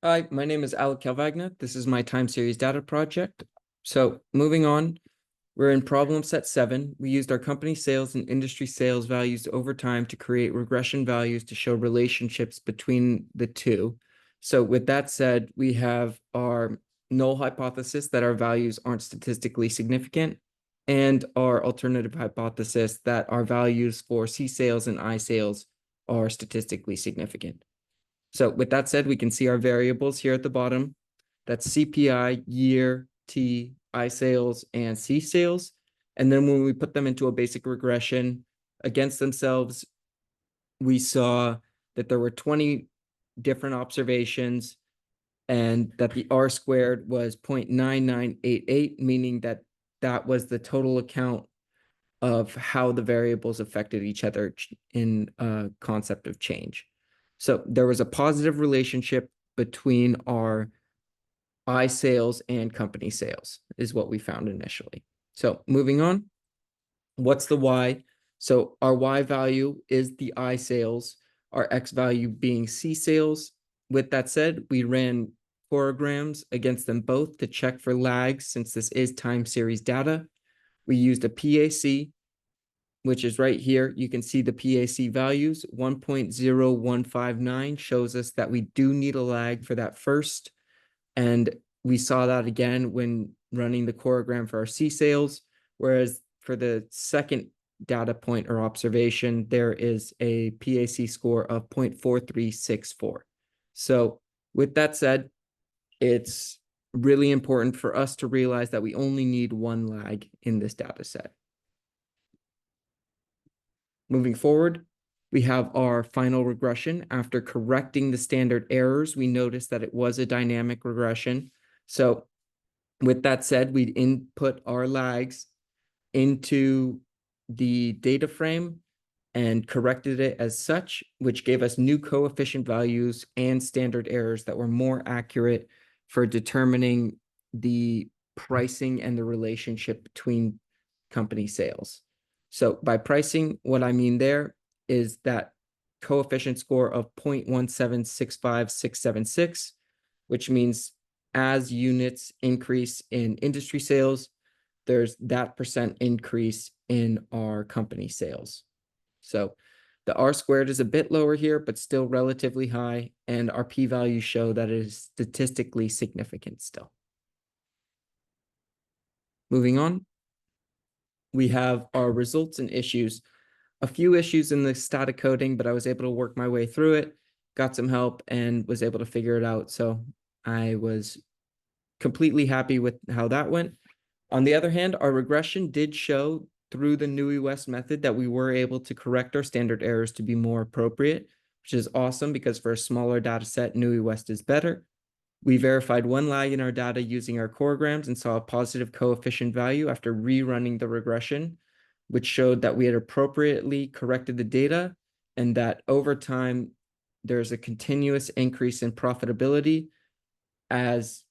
Hi, my name is Alec Kelvagna. This is my time series data project. So moving on, we're in problem set 7. We used our company sales and industry sales values over time to create regression values to show relationships between the two. So with that said, we have our null hypothesis that our values aren't statistically significant, and our alternative hypothesis that our values for C sales and I sales are statistically significant. So with that said, we can see our variables here at the bottom. That's CPI, year, T, I sales, and C sales. And then when we put them into a basic regression against themselves, we saw that there were 20 different observations and that the R squared was 0.9988, meaning that that was the total account of how the variables affected each other in a concept of change. So there was a positive relationship between our I sales and company sales is what we found initially. So moving on, what's the Y? So our Y value is the I sales, our X value being C sales. With that said, we ran choreograms against them both to check for lags since this is time series data. We used a PAC, which is right here. You can see the PAC values. 1.0159 shows us that we do need a lag for that first. And we saw that again when running the choreogram for our C sales, whereas for the second data point or observation, there is a PAC score of 0.4364. So with that said, it's really important for us to realize that we only need one lag in this data set. Moving forward, we have our final regression. After correcting the standard errors, we noticed that it was a dynamic regression. So with that said, we input our lags into the data frame and corrected it as such, which gave us new coefficient values and standard errors that were more accurate for determining the pricing and the relationship between company sales. So by pricing, what I mean there is that coefficient score of 0.1765676, which means as units increase in industry sales, there's that percent increase in our company sales. So the R squared is a bit lower here, but still relatively high, and our p-values show that it is statistically significant still. Moving on, we have our results and issues. A few issues in the static coding, but I was able to work my way through it, got some help, and was able to figure it out. So I was completely happy with how that went. On the other hand, our regression did show through the NUI West method that we were able to correct our standard errors to be more appropriate, which is awesome because for a smaller data set, NUI West is better. We verified one lag in our data using our choreograms and saw a positive coefficient value after rerunning the regression, which showed that we had appropriately corrected the data and that over time, there's a continuous increase in profitability as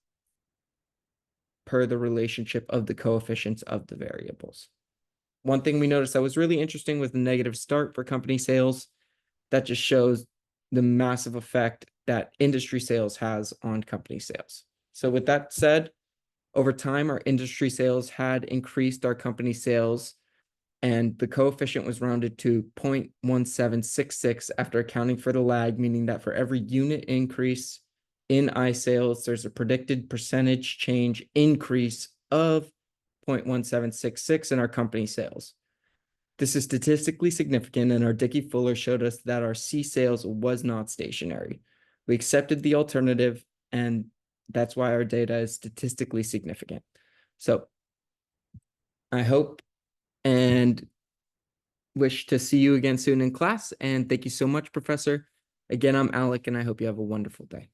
per the relationship of the coefficients of the variables. One thing we noticed that was really interesting was the negative start for company sales. That just shows the massive effect that industry sales has on company sales. So with that said, over time, our industry sales had increased our company sales, and the coefficient was rounded to 0.1766 after accounting for the lag, meaning that for every unit increase in I sales, there's a predicted percentage change increase of 0.1766 in our company sales. This is statistically significant, and our Dickey-Fuller showed us that our C sales was not stationary. We accepted the alternative, and that's why our data is statistically significant. So I hope and wish to see you again soon in class, and thank you so much, Professor. Again, I'm Alec, and I hope you have a wonderful day.